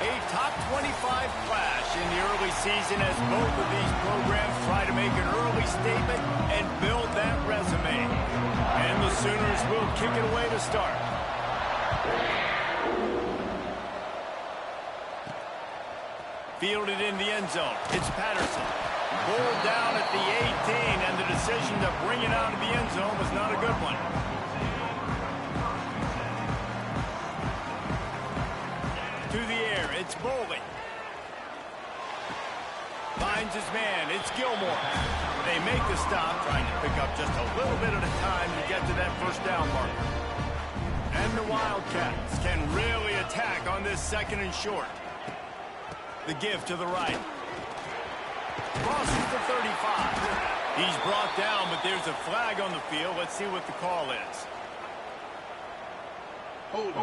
A top 25 clash in the early season as both of these programs try to make an early statement and build that resume. And the Sooners will kick it away to start. Fielded in the end zone. It's Patterson. Ball down at the 18, and the decision to bring it out of the end zone was not a good one. To the air, it's Bowling. Finds his man, it's Gilmore. They make the stop, trying to pick up just a little bit at a time to get to that first down marker. And the Wildcats can really attack on this second and short. The give to the right. Crosses the 35. He's brought down, but there's a flag on the field. Let's see what the call is. Hold.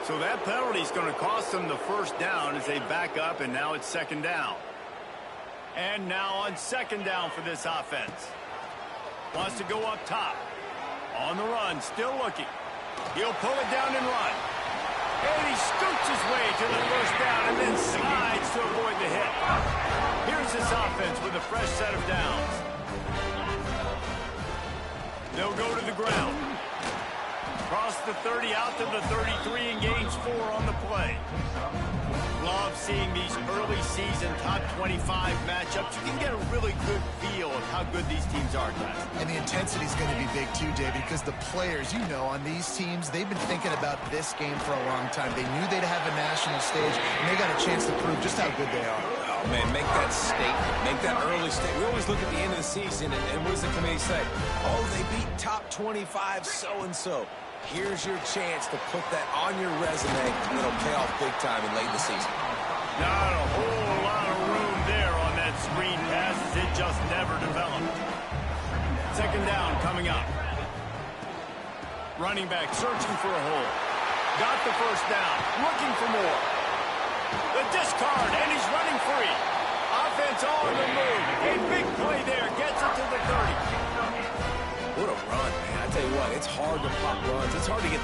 So that penalty is going to cost them the first down as they back up, and now it's second down. And now on second down for this offense. Wants to go up top. On the run, still looking. He'll pull it down and run. And he scoots his way to the first down and then slides to avoid the hit. Here's this offense with a fresh set of downs. They'll go to the ground. Cross the 30 out to the 33 and gains 4 on the play. Love seeing these early season top 25 matchups. You can get a really good feel of how good these teams are, guys. And the intensity is going to be big too, David, because the players, you know, on these teams, they've been thinking about this game for a long time. They knew they'd have a national stage, and they got a chance to prove just how good they are. Oh, man, make that statement. Make that early statement. We always look at the end of the season, and what does the committee say? Oh, they beat top 25 so-and-so. Here's your chance to put that on your resume, and it'll pay off big time in late in the season. Not a whole lot of room there on that screen pass as it just never developed. Second down coming up. Running back searching for a hole. Got the first down, looking for more. The discard, and he's running free. Offense on the move. A big play there, gets it to the 30. What a run, man. I tell you what, it's hard to pop runs. It's hard to get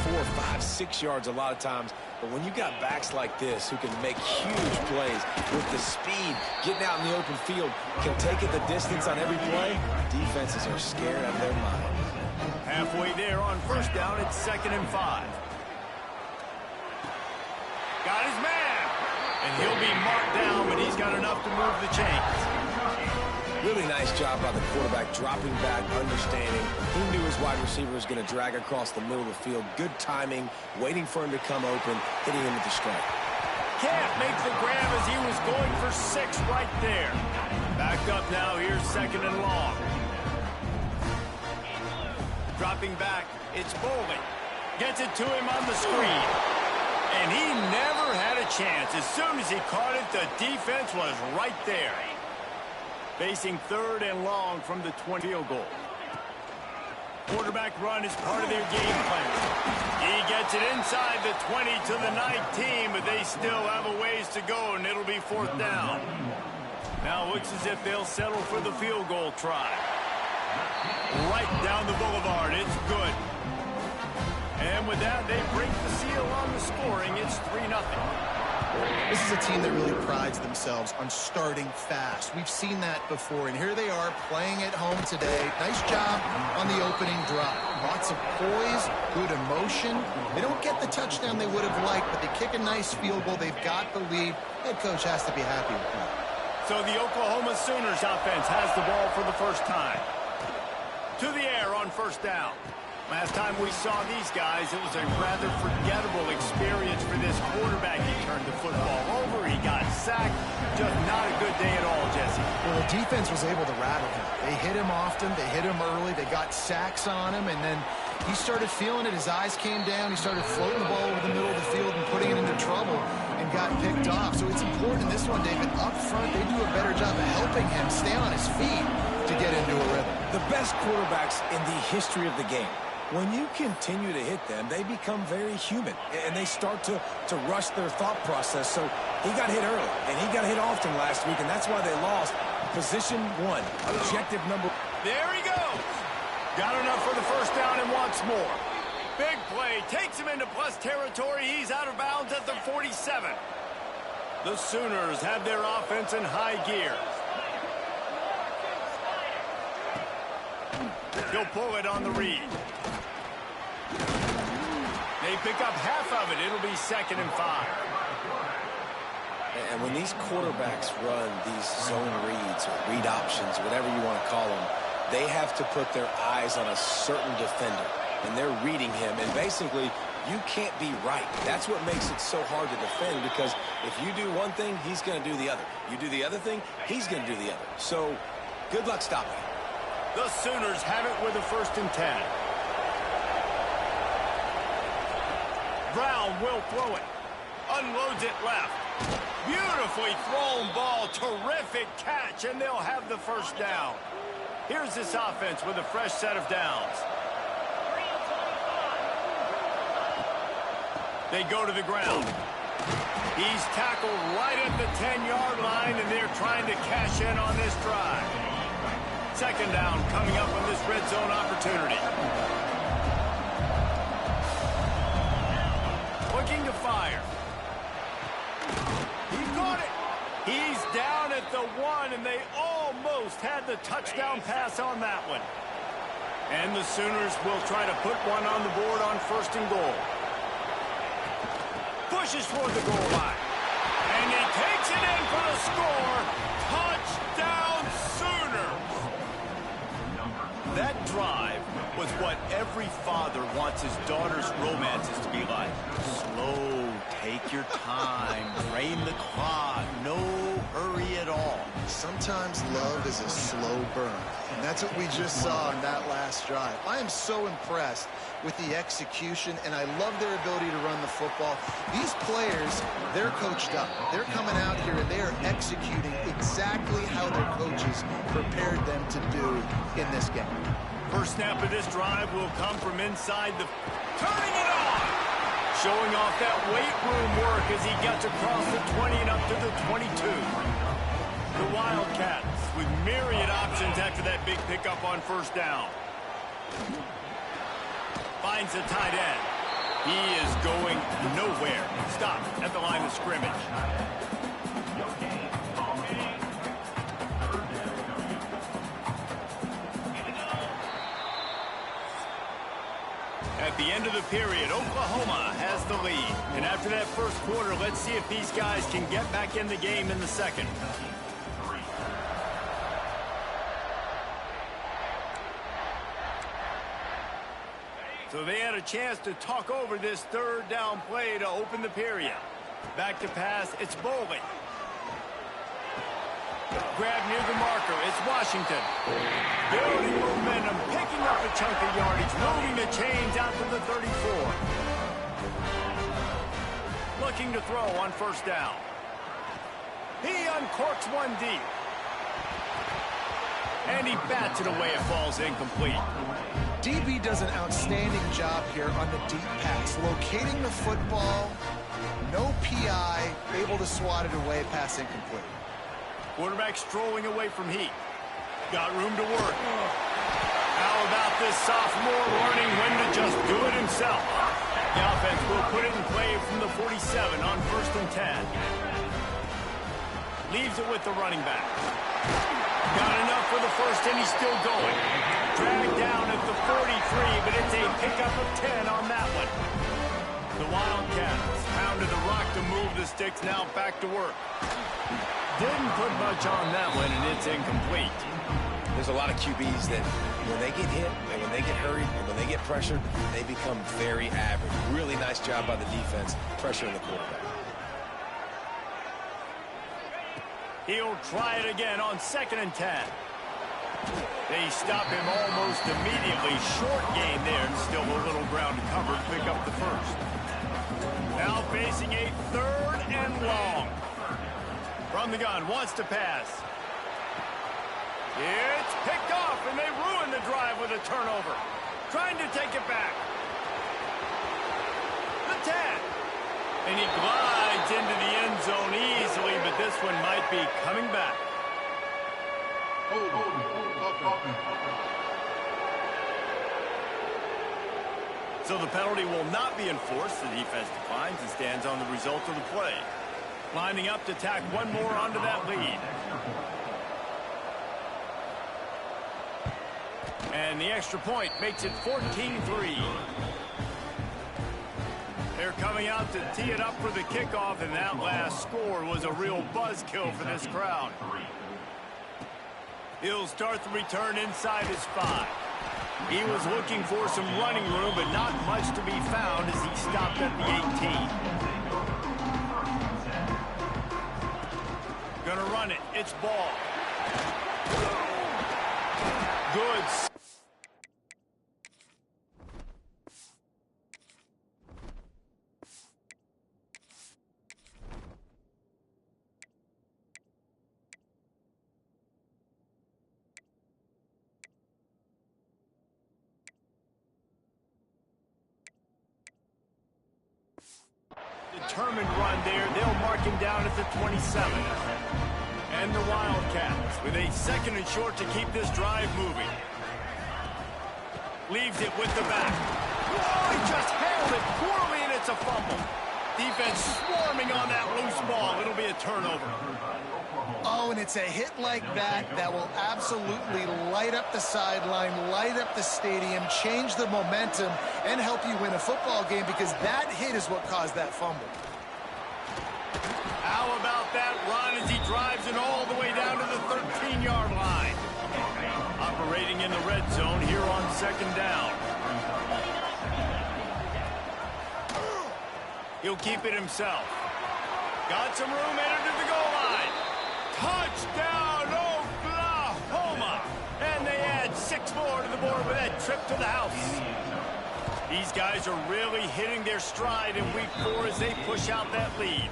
3, 4, 5, 6 yards a lot of times. But when you got backs like this who can make huge plays with the speed, getting out in the open field, can take it the distance on every play, defenses are scared out of their minds. Halfway there on first down, it's 2nd and 5. Got his man. And he'll be marked down, but he's got enough to move the chains. Really nice job by the quarterback, dropping back, understanding. He knew his wide receiver was going to drag across the middle of the field. Good timing, waiting for him to come open, hitting him with the strike. Can't make the grab as he was going for 6 right there. Back up now, here's 2nd and long. Dropping back, it's Bowling. Gets it to him on the screen. And he never had a chance. As soon as he caught it, the defense was right there. Facing 3rd and long from the 20 field goal. Quarterback run is part of their game plan. He gets it inside the 20 to the 19, but they still have a ways to go, and it'll be 4th down. Now it looks as if they'll settle for the field goal try. Right down the boulevard, it's good. And with that, they break the seal on the scoring. It's 3-0. This is a team that really prides themselves on starting fast. We've seen that before, and here they are playing at home today. Nice job on the opening drop. Lots of poise, good emotion. They don't get the touchdown they would have liked, but they kick a nice field goal. They've got the lead. Head coach has to be happy with that. So the Oklahoma Sooners offense has the ball for the first time. To the air on first down. Last time we saw these guys, it was a rather forgettable experience for this quarterback. He turned the football over, he got sacked. Just not a good day at all, Jesse. Well, the defense was able to rattle him. They hit him often, they hit him early, they got sacks on him, and then he started feeling it. His eyes came down, he started floating the ball over the middle of the field and putting it into trouble and got picked off. So it's important in this one, David, up front, they do a better job of helping him stay on his feet to get into a rhythm. The best quarterbacks in the history of the game. When you continue to hit them, they become very human, and they start to rush their thought process. So he got hit early, and he got hit often last week, and that's why they lost. Position 1, objective number. There he goes. Got enough for the first down and wants more. Big play. Takes him into plus territory. He's out of bounds at the 47. The Sooners have their offense in high gear. He'll pull it on the read. They pick up half of it. It'll be 2nd and 5. And when these quarterbacks run these zone reads or read options, whatever you want to call them, they have to put their eyes on a certain defender. And they're reading him. And basically, you can't be right. That's what makes it so hard to defend, because if you do one thing, he's going to do the other. You do the other thing, he's going to do the other. So, good luck stopping. The Sooners have it with a 1st and 10. Brown will throw it. Unloads it left. Beautifully thrown ball. Terrific catch, and they'll have the 1st down. Here's this offense with a fresh set of downs. They go to the ground. He's tackled right at the 10-yard line, and they're trying to cash in on this drive. 2nd down coming up on this red zone opportunity. Looking to fire. He caught it. He's down at the 1, and they almost had the touchdown pass on that one. And the Sooners will try to put one on the board on 1st and goal. Pushes toward the goal line. And he takes it in for the score. Touchdown Sooners. That drive was what every father wants his daughter's romances to be like. Slow, take your time, drain the clock, no hurry at all. Sometimes love is a slow burn, and that's what we just saw in that last drive. I am so impressed with the execution, and I love their ability to run the football. These players, they're coached up. They're coming out here, and they are executing exactly how their coaches prepared them to do in this game. First snap of this drive will come from inside the... Turning it on! Showing off that weight room work as he gets across the 20 and up to the 22. The Wildcats with myriad options after that big pickup on 1st down. Finds the tight end. He is going nowhere. Stop at the line of scrimmage. At the end of the period, Oklahoma has the lead. And after that 1st quarter, let's see if these guys can get back in the game in the 2nd. So they had a chance to talk over this 3rd down play to open the period. Back to pass, it's Bowling. Grab near the marker, it's Washington. Building momentum, picking up a chunk of yardage, moving the chains out to the 34. Looking to throw on 1st down. He uncorks one deep. And he bats it away, it falls incomplete. DB does an outstanding job here on the deep pass, locating the football, no PI, able to swat it away, pass incomplete. Quarterback strolling away from heat. Got room to work. How about this sophomore learning when to just do it himself? The offense will put it in play from the 47 on 1st and 10. Leaves it with the running back. Got enough for the 1st, and he's still going. Dragged down at the 43, but it's a pickup of 10 on that one. The Wildcats pounded the rock to move the sticks, now back to work. Didn't put much on that one, and it's incomplete. There's a lot of QBs that when they get hit, and when they get hurried, and when they get pressured, they become very average. Really nice job by the defense, pressuring the quarterback. He'll try it again on 2nd and 10. They stop him almost immediately. Short gain there, and still a little ground to cover to pick up the 1st. Now facing a 3rd and long. From the gun, wants to pass. It's picked off, and they ruin the drive with a turnover. Trying to take it back. The 10. And he glides into the end zone easily, but this one might be coming back. So the penalty will not be enforced. The defense declines and stands on the result of the play. Lining up to tack one more onto that lead. And the extra point makes it 14-3. They're coming out to tee it up for the kickoff, and that last score was a real buzzkill for this crowd. He'll start the return inside his 5. He was looking for some running room, but not much to be found as he stopped at the 18. Gonna run it. It's ball. Good. Determined run there. They'll mark him down at the 27. And the Wildcats with a 2nd and short to keep this drive moving. Leaves it with the back. Whoa, he just handled it poorly, and it's a fumble. Defense swarming on that loose ball. It'll be a turnover. Oh, and it's a hit like that that will absolutely light up the sideline, light up the stadium, change the momentum, and help you win a football game, because that hit is what caused that fumble. How about that run as he drives it all the way down to the 13-yard line? Operating in the red zone here on 2nd down. He'll keep it himself. Got some room, entered to the goal line. Touchdown, Oklahoma! And they add 6 more to the board with that trip to the house. These guys are really hitting their stride in week 4 as they push out that lead.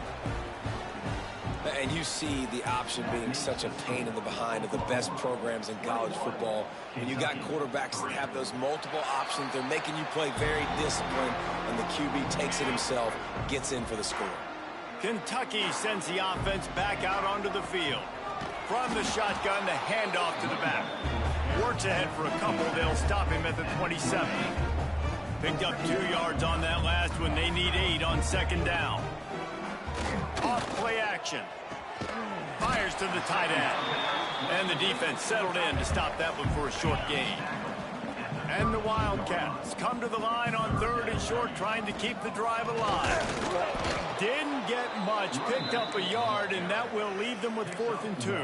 And you see the option being such a pain in the behind of the best programs in college football. When you got quarterbacks that have those multiple options, they're making you play very disciplined, and the QB takes it himself, gets in for the score. Kentucky sends the offense back out onto the field. From the shotgun, the handoff to the back. Works ahead for a couple. They'll stop him at the 27. Picked up 2 yards on that last one. They need 8 on 2nd down. Off play action. Fires to the tight end. And the defense settled in to stop that one for a short gain. And the Wildcats come to the line on 3rd and short, trying to keep the drive alive. Didn't get much, picked up a yard, and that will leave them with 4th and 2.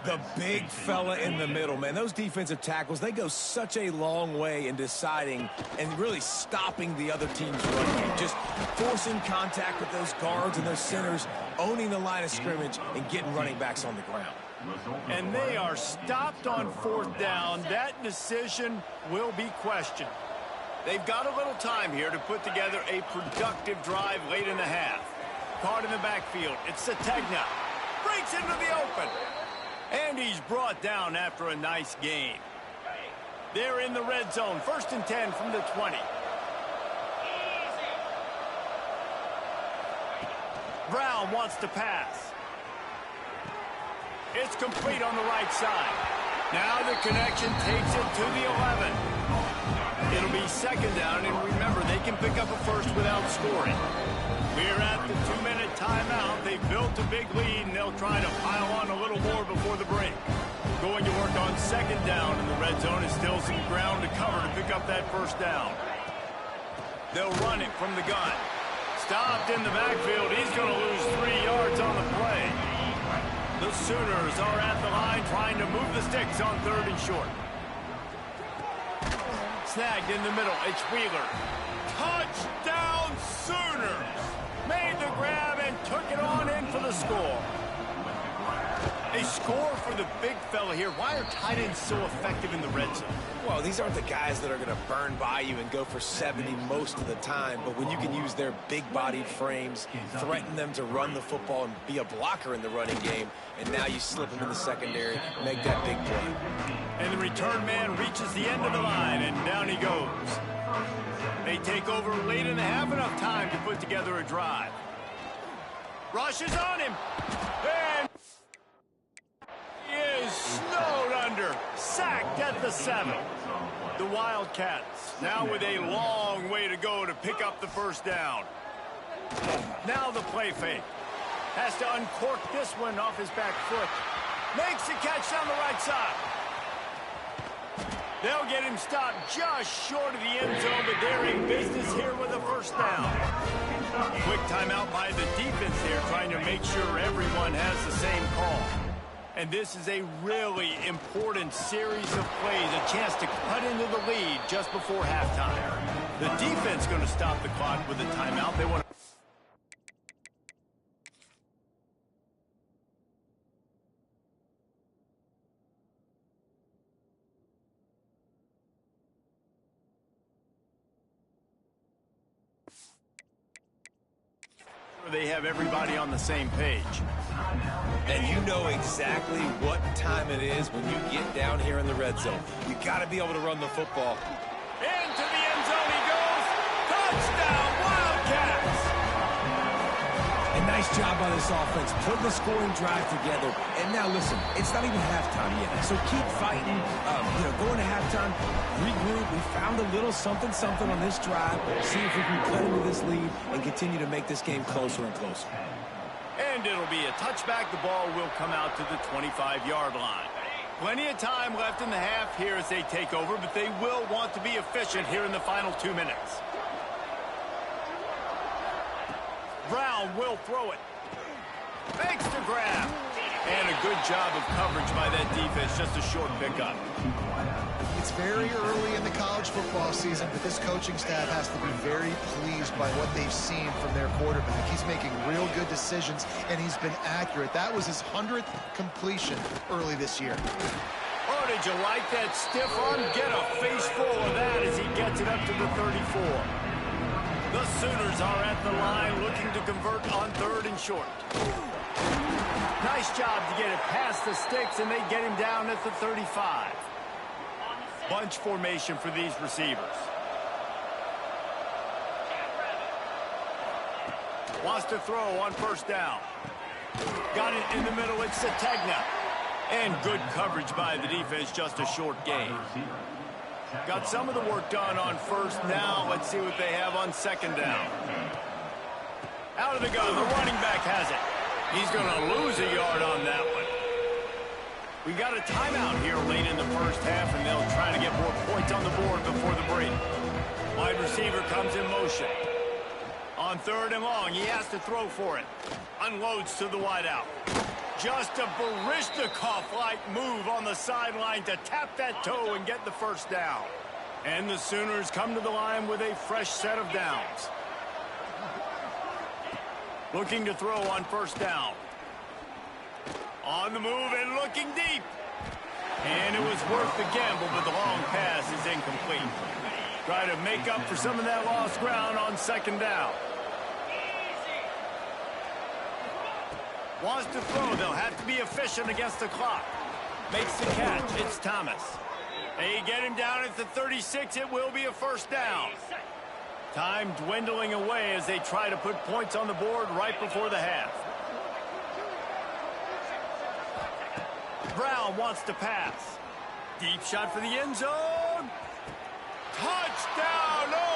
The big fella in the middle, man. Those defensive tackles, they go such a long way in deciding and really stopping the other team's run game. Just forcing contact with those guards and those centers, owning the line of scrimmage, and getting running backs on the ground. And they are stopped on 4th down. That decision will be questioned. They've got a little time here to put together a productive drive late in the half. Caught in the backfield. It's Sategna. Breaks into the open. And he's brought down after a nice gain. They're in the red zone. 1st and 10 from the 20. Brown wants to pass. It's complete on the right side. Now the connection takes it to the 11. It'll be 2nd down, and remember, they can pick up a first without scoring. We're at the 2-minute timeout. They've built a big lead, and they'll try to pile on a little more before the break. Going to work on 2nd down in the red zone. Is still some ground to cover to pick up that 1st down. They'll run it from the gun. Stopped in the backfield. He's going to lose 3 yards on the play. The Sooners are at the line trying to move the sticks on 3rd and short. Snagged in the middle. It's Wheeler. Touchdown Sooners! Made the grab and took it on in for the score. A score for the big fella here. Why are tight ends so effective in the red zone? Well, these aren't the guys that are going to burn by you and go for 70 most of the time, but when you can use their big-bodied frames, threaten them to run the football and be a blocker in the running game, and now you slip them in the secondary, make that big play. And the return man reaches the end of the line, and down he goes. They take over late in the half, enough time to put together a drive. Rushes on him, and he is snowed under, sacked at the 7. The Wildcats now with a long way to go to pick up the first down. Now the play fake. Has to uncork this one off his back foot. Makes the catch down the right side. They'll get him stopped just short of the end zone, but they're in business here with a first down. Quick timeout by the defense here, trying to make sure everyone has the same call. And this is a really important series of plays, a chance to cut into the lead just before halftime. The defense going to stop the clock with a timeout. They want to... They have everybody on the same page. And you know exactly what time it is when you get down here in the red zone. You got to be able to run the football. Into the end zone he goes. Touchdown, Wildcats! And nice job by this offense, putting the scoring drive together. And now listen, it's not even halftime yet. So keep fighting, going to halftime, regroup. We found a little something on this drive. See if we can cut into this lead and continue to make this game closer and closer. And it'll be a touchback. The ball will come out to the 25-yard line. Plenty of time left in the half here as they take over, but they will want to be efficient here in the final 2 minutes. Brown will throw it. Makes the grab. And a good job of coverage by that defense. Just a short pickup. It's very early in the college football season, but this coaching staff has to be very pleased by what they've seen from their quarterback. He's making real good decisions, and he's been accurate. That was his 100th completion early this year. Oh, did you like that stiff arm? Get a face full of that as he gets it up to the 34. The Sooners are at the line looking to convert on 3rd and short. Nice job to get it past the sticks, and they get him down at the 35. Bunch formation for these receivers. Wants to throw on 1st down. Got it in the middle. It's Sategna. And good coverage by the defense. Just a short gain. Got some of the work done on 1st. Now let's see what they have on 2nd down. Out of the gun. The running back has it. He's going to lose a yard on that one. We got a timeout here late in the first half, and they'll try to get more points on the board before the break. Wide receiver comes in motion. On 3rd and long, he has to throw for it. Unloads to the wideout. Just a Barishnikov-like move on the sideline to tap that toe and get the 1st down. And the Sooners come to the line with a fresh set of downs. Looking to throw on 1st down. On the move and looking deep. And it was worth the gamble, but the long pass is incomplete. Try to make up for some of that lost ground on 2nd down. Wants to throw. They'll have to be efficient against the clock. Makes the catch. It's Thomas. They get him down at the 36. It will be a 1st down. Time dwindling away as they try to put points on the board right before the half. Brown wants to pass. Deep shot for the end zone. Touchdown!